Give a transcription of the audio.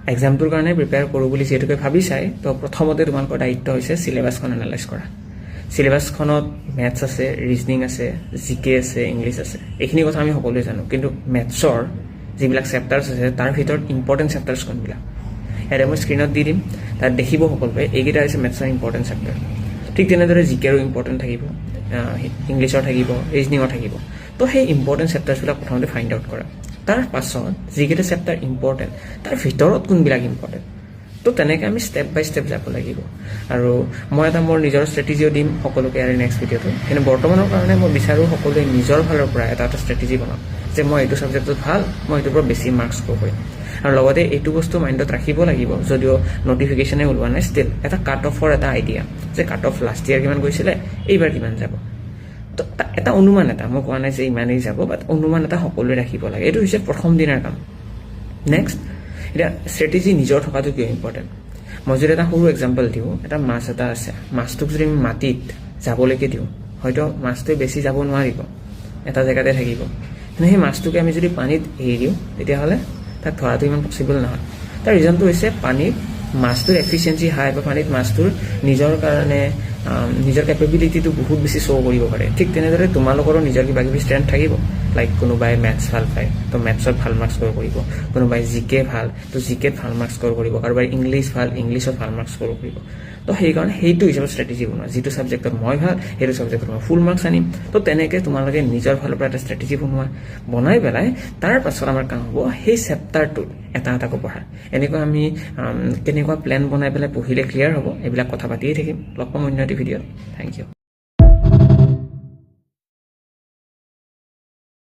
এক্সামটোৰ কাৰণে প্ৰিপেয়াৰ কৰোঁ বুলি যিহেতুকে ভাবি চাই তো প্ৰথমতে তোমালোকৰ দায়িত্ব হৈছে চিলেবাছখন এনালাইজ কৰা চিলেবাছখনত মেথছ আছে ৰিজনিং আছে জিকে আছে ইংলিছ আছে এইখিনি কথা আমি সকলোৱে জানো কিন্তু মেথছৰ যিবিলাক চেপ্টাৰ্ছ আছে তাৰ ভিতৰত ইম্পৰ্টেণ্ট চেপ্টাৰ্ছ কোনবিলাক ইয়াতে মই স্ক্ৰীণত দি দিম তাত দেখিব সকলোৱে এইকেইটা হৈছে মেথছৰ ইম্পৰ্টেণ্ট চেপ্টাৰ ঠিক তেনেদৰে জিকেৰো ইম্পৰ্টেণ্ট থাকিব ইংলিছৰ থাকিব ৰিজনিঙৰ থাকিব তো সেই ইম্পৰ্টেণ্ট চেপ্টাৰ্ছবিলাক প্ৰথমতে ফাইণ্ড আউট কৰা তাৰ পাছত যিকেইটা চেপ্টাৰ ইম্পৰ্টেণ্ট তাৰ ভিতৰত কোনবিলাক ইম্পৰ্টেণ্ট তো তেনেকৈ আমি ষ্টেপ বাই ষ্টেপ যাব লাগিব আৰু মই এটা মোৰ নিজৰ ষ্ট্ৰেটেজিও দিম সকলোকে ইয়াৰে নেক্সট ভিডিঅ'টো কিন্তু বৰ্তমানৰ কাৰণে মই বিচাৰোঁ সকলোৱে নিজৰ ফালৰ পৰা এটা ষ্ট্ৰেটেজি বনাওক যে মই এইটো ছাবজেক্টত ভাল মই এইটোৰ পৰা বেছি মাৰ্কছ স্ক'ৰ কৰিম আৰু লগতে এইটো বস্তু মাইণ্ডত ৰাখিব লাগিব যদিও নটিফিকেশ্যনে ওলোৱা নাই ষ্টিল এটা কাট অফৰ এটা আইডিয়া যে কাট অফ লাষ্ট ইয়াৰ কিমান গৈছিলে এইবাৰ কিমান যাব তো এটা অনুমান এটা মই কোৱা নাই যে ইমানেই যাব বাট অনুমান এটা সকলোৱে ৰাখিব লাগে এইটো হৈছে প্ৰথম দিনৰ কাম নেক্সট এতিয়া ষ্ট্ৰেটেজি নিজৰ থকাটো কিয় ইম্পৰ্টেণ্ট মই যদি এটা সৰু এক্সাম্পল দিওঁ এটা মাছ এটা আছে মাছটোক যদি আমি মাটিত যাবলৈকে দিওঁ হয়তো মাছটোৱে বেছি যাব নোৱাৰিব এটা জেগাতে থাকিব কিন্তু সেই মাছটোকে আমি যদি পানীত এৰি দিওঁ তেতিয়াহ'লে তাক ধৰাটো ইমান পচিবল নহয় তাৰ ৰিজনটো হৈছে পানীত মাছটোৰ এফিচিয়েঞ্চি হাই বা পানীত মাছটোৰ নিজৰ কাৰণে নিজৰ কেপেবিলিটিটো বহুত বেছি শ্ব' কৰিব পাৰে ঠিক তেনেদৰে তোমালোকৰো নিজৰ কিবা কিবি ষ্ট্ৰেংথ থাকিব লাইক কোনোবাই মেথছ ভাল পায় তো মেথছত ভাল মাৰ্কছ স্ক'ৰ কৰিব কোনোবাই জিকে ভাল তো জিকেত ভাল মাৰ্কছ স্ক'ৰ কৰিব কাৰোবাৰ ইংলিছ ভাল ইংলিছত ভাল মাৰ্কছ স্ক'ৰ কৰিব তো সেইকাৰণে সেইটো হিচাপত ষ্ট্ৰেটেজি বনোৱা যিটো ছাবজেক্টত মই ভাল সেইটো ছাবজেক্টত মই ফুল মাৰ্কছ আনিম তো তেনেকৈ তোমালোকে নিজৰ ফালৰ পৰা এটা ষ্ট্ৰেটেজি বনাই পেলাই তাৰ পাছত আমাৰ কাম হ'ব সেই চেপ্টাৰটোত এটা এটাকৈ পঢ়া এনেকৈ আমি কেনেকুৱা প্লেন বনাই পেলাই পঢ়িলে ক্লিয়াৰ হ'ব এইবিলাক কথা পাতিয়ে থাকিম লগ পাম অন্য এটি ভিডিঅ'ত থেংক ইউ